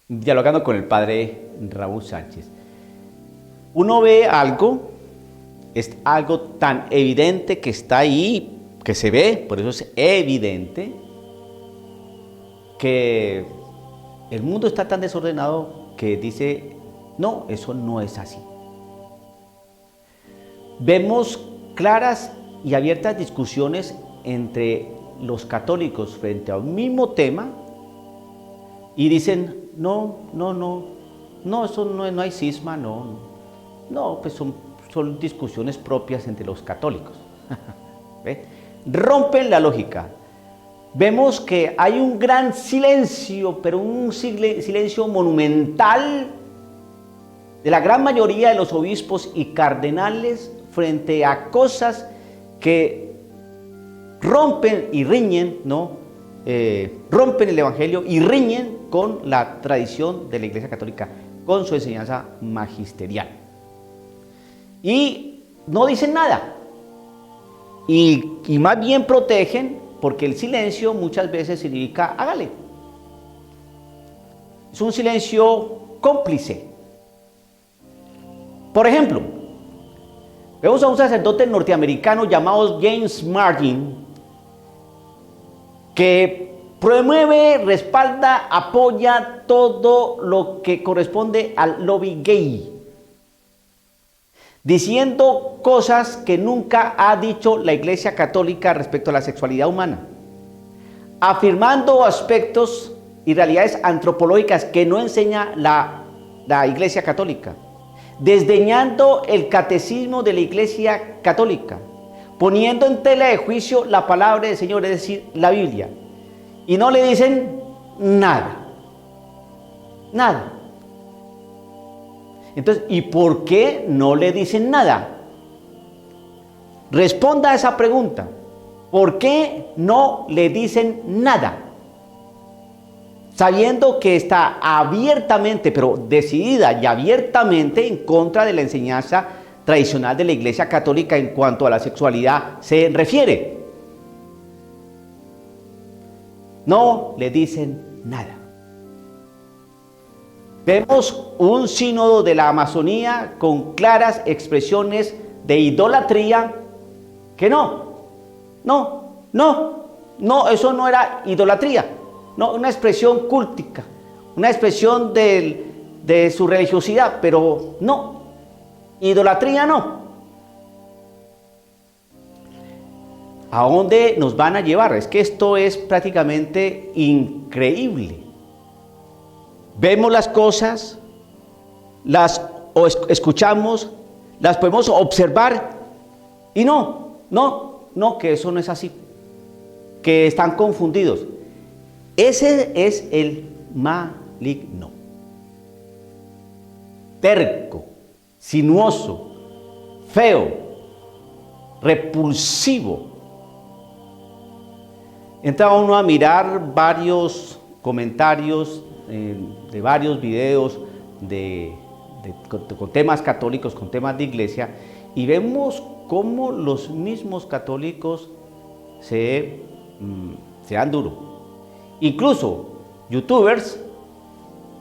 dialogando con el padre Raúl Sánchez. Uno ve algo, es algo tan evidente que está ahí, que se ve, por eso es evidente, que el mundo está tan desordenado que dice, no, eso no es así. Vemos claras y abiertas discusiones entre los católicos frente a un mismo tema y dicen, no, eso no hay cisma, no, pues son discusiones propias entre los católicos. ¿Ve? Rompen la lógica. Vemos que hay un gran silencio, pero un silencio monumental de la gran mayoría de los obispos y cardenales frente a cosas que rompen y riñen, rompen el Evangelio y riñen con la tradición de la Iglesia Católica, con su enseñanza magisterial. Y no dicen nada. Y más bien protegen, porque el silencio muchas veces significa hágale. Es un silencio cómplice. Por ejemplo, vemos a un sacerdote norteamericano llamado James Martin, que promueve, respalda, apoya todo lo que corresponde al lobby gay, diciendo cosas que nunca ha dicho la Iglesia Católica respecto a la sexualidad humana, afirmando aspectos y realidades antropológicas que no enseña la Iglesia Católica, desdeñando el catecismo de la Iglesia Católica, poniendo en tela de juicio la palabra del Señor, es decir, la Biblia, y no le dicen nada. Entonces, ¿y por qué no le dicen nada? Responda a esa pregunta. ¿Por qué no le dicen nada? Sabiendo que está abiertamente, pero decidida y abiertamente en contra de la enseñanza tradicional de la Iglesia Católica en cuanto a la sexualidad se refiere. No le dicen nada. Vemos un sínodo de la Amazonía con claras expresiones de idolatría que eso no era idolatría, no, una expresión cúltica, una expresión de su religiosidad, pero no, idolatría no. ¿A dónde nos van a llevar? Es que esto es prácticamente increíble. Vemos las cosas, las escuchamos, las podemos observar y que eso no es así, que están confundidos. Ese es el maligno, terco, sinuoso, feo, repulsivo. Entra uno a mirar varios comentarios de varios videos con temas católicos, con temas de iglesia, y vemos cómo los mismos católicos se dan duro. Incluso youtubers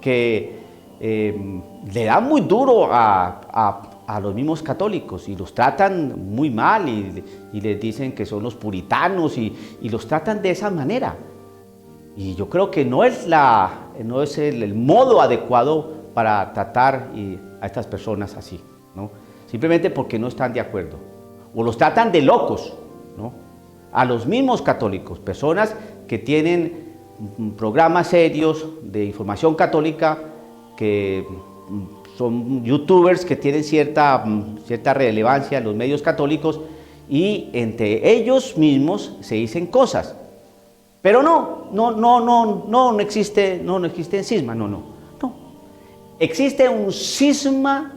que le dan muy duro a los mismos católicos y los tratan muy mal y les dicen que son los puritanos y los tratan de esa manera. Y yo creo que no es el modo adecuado para tratar a estas personas así, ¿no? Simplemente porque no están de acuerdo. O los tratan de locos, ¿no? A los mismos católicos, personas que tienen programas serios de información católica, que son youtubers que tienen cierta relevancia en los medios católicos, y entre ellos mismos se dicen cosas. Pero no existe cisma, no. Existe un cisma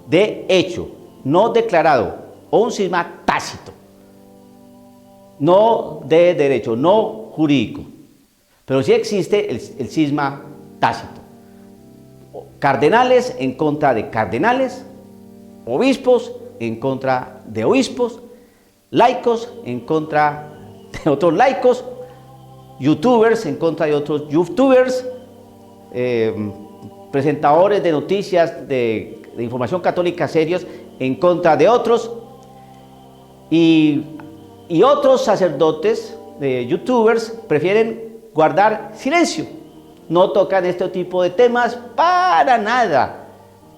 de hecho, no declarado, o un cisma tácito, no de derecho, no jurídico. Pero sí existe el cisma tácito. Cardenales en contra de cardenales, obispos en contra de obispos, laicos en contra de otros laicos, youtubers en contra de otros youtubers, presentadores de noticias de información católica serios en contra de otros, y otros sacerdotes, youtubers, prefieren guardar silencio. No tocan este tipo de temas para nada.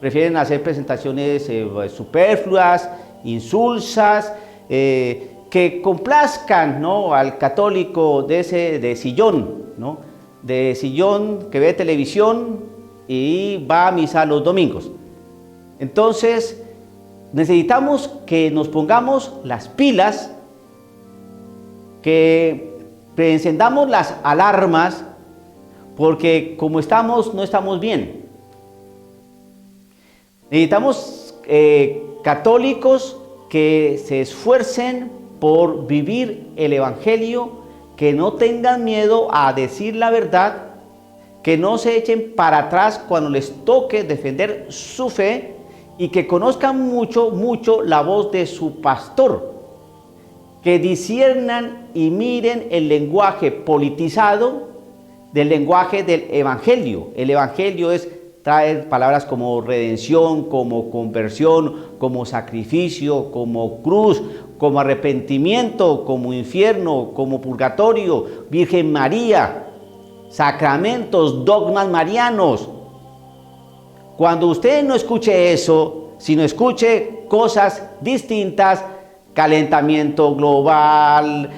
Prefieren hacer presentaciones superfluas, insulsas, que complazcan, ¿no?, al católico de sillón, ¿no?, de sillón que ve televisión y va a misa los domingos. Entonces, necesitamos que nos pongamos las pilas, que encendamos las alarmas, porque como estamos, no estamos bien. Necesitamos católicos que se esfuercen por vivir el Evangelio, que no tengan miedo a decir la verdad, que no se echen para atrás cuando les toque defender su fe, y que conozcan mucho la voz de su pastor, que disciernan y miren el lenguaje politizado del lenguaje del Evangelio. El Evangelio trae palabras como redención, como conversión, como sacrificio, como cruz, como arrepentimiento, como infierno, como purgatorio, Virgen María, sacramentos, dogmas marianos. Cuando usted no escuche eso, sino escuche cosas distintas, calentamiento global,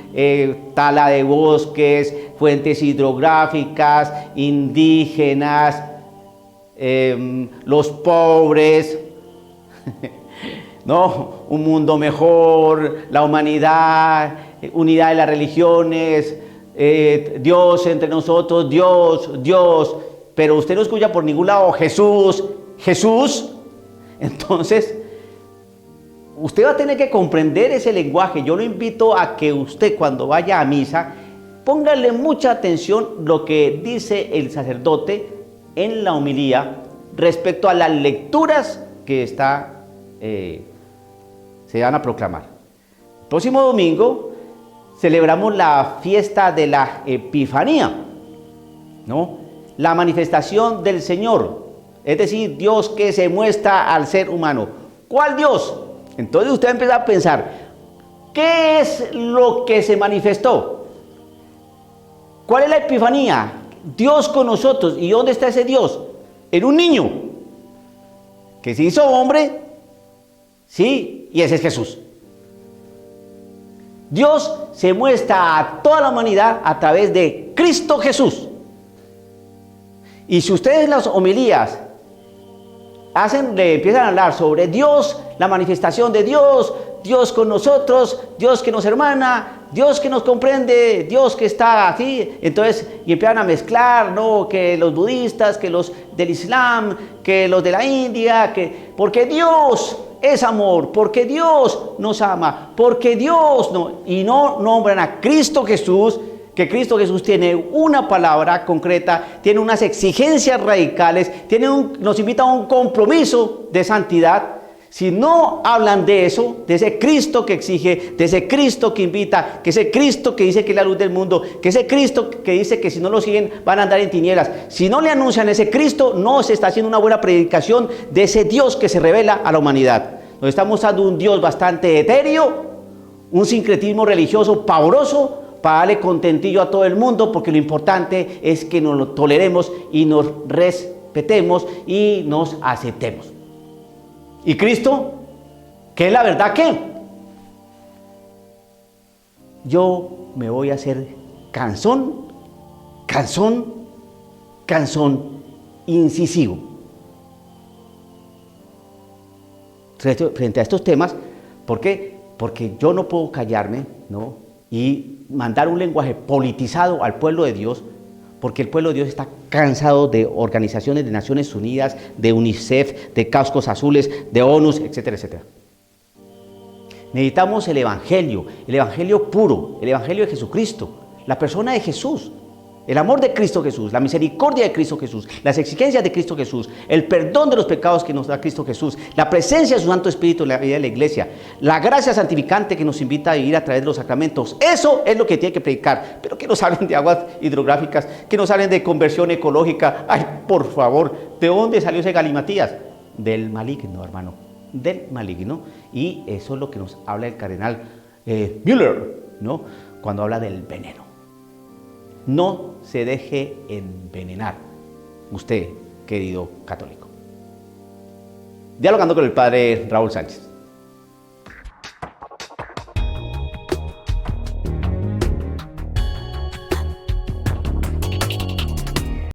tala de bosques, fuentes hidrográficas, indígenas, los pobres, ¿no?, un mundo mejor, la humanidad, unidad de las religiones, Dios entre nosotros, Dios, pero usted no escucha por ningún lado Jesús, entonces usted va a tener que comprender ese lenguaje. Yo lo invito a que usted, cuando vaya a misa, póngale mucha atención lo que dice el sacerdote en la homilía respecto a las lecturas que se van a proclamar. El próximo domingo celebramos la fiesta de la Epifanía, ¿no?, la manifestación del Señor, es decir, Dios que se muestra al ser humano. ¿Cuál Dios? Entonces usted empieza a pensar, ¿qué es lo que se manifestó? ¿Cuál es la Epifanía? Dios con nosotros. ¿Y dónde está ese Dios? En un niño que se hizo hombre, sí, y ese es Jesús. Dios se muestra a toda la humanidad a través de Cristo Jesús. Y si ustedes las homilías empiezan a hablar sobre Dios, la manifestación de Dios, Dios con nosotros, Dios que nos hermana, Dios que nos comprende, Dios que está así, entonces, y empiezan a mezclar, ¿no?, que los budistas, que los del Islam, que los de la India, porque Dios es amor, porque Dios nos ama, porque Dios no, y no nombran a Cristo Jesús, que Cristo Jesús tiene una palabra concreta, tiene unas exigencias radicales, nos invita a un compromiso de santidad. Si no hablan de eso, de ese Cristo que exige, de ese Cristo que invita, que ese Cristo que dice que es la luz del mundo, que ese Cristo que dice que si no lo siguen van a andar en tinieblas, si no le anuncian ese Cristo, no se está haciendo una buena predicación de ese Dios que se revela a la humanidad. Nos está mostrando un Dios bastante etéreo, un sincretismo religioso pavoroso, para darle contentillo a todo el mundo, porque lo importante es que nos lo toleremos y nos respetemos y nos aceptemos. ¿Y Cristo? ¿Qué es la verdad? ¿Qué? Yo me voy a hacer cansón, incisivo. Frente a estos temas, ¿por qué? Porque yo no puedo callarme, ¿no?, y mandar un lenguaje politizado al pueblo de Dios, porque el pueblo de Dios está cansado de organizaciones de Naciones Unidas, de UNICEF, de Cascos Azules, de ONU, etcétera, etcétera. Necesitamos el Evangelio puro, el Evangelio de Jesucristo, la persona de Jesús. El amor de Cristo Jesús, la misericordia de Cristo Jesús, las exigencias de Cristo Jesús, el perdón de los pecados que nos da Cristo Jesús, la presencia de su Santo Espíritu en la vida de la iglesia, la gracia santificante que nos invita a vivir a través de los sacramentos. Eso es lo que tiene que predicar. Pero que nos hablen de aguas hidrográficas, que nos hablen de conversión ecológica. Ay, por favor, ¿de dónde salió ese galimatías? Del maligno, hermano, del maligno. Y eso es lo que nos habla el cardenal Müller, ¿no? Cuando habla del veneno. No se deje envenenar, usted, querido católico. Dialogando con el padre Raúl Sánchez.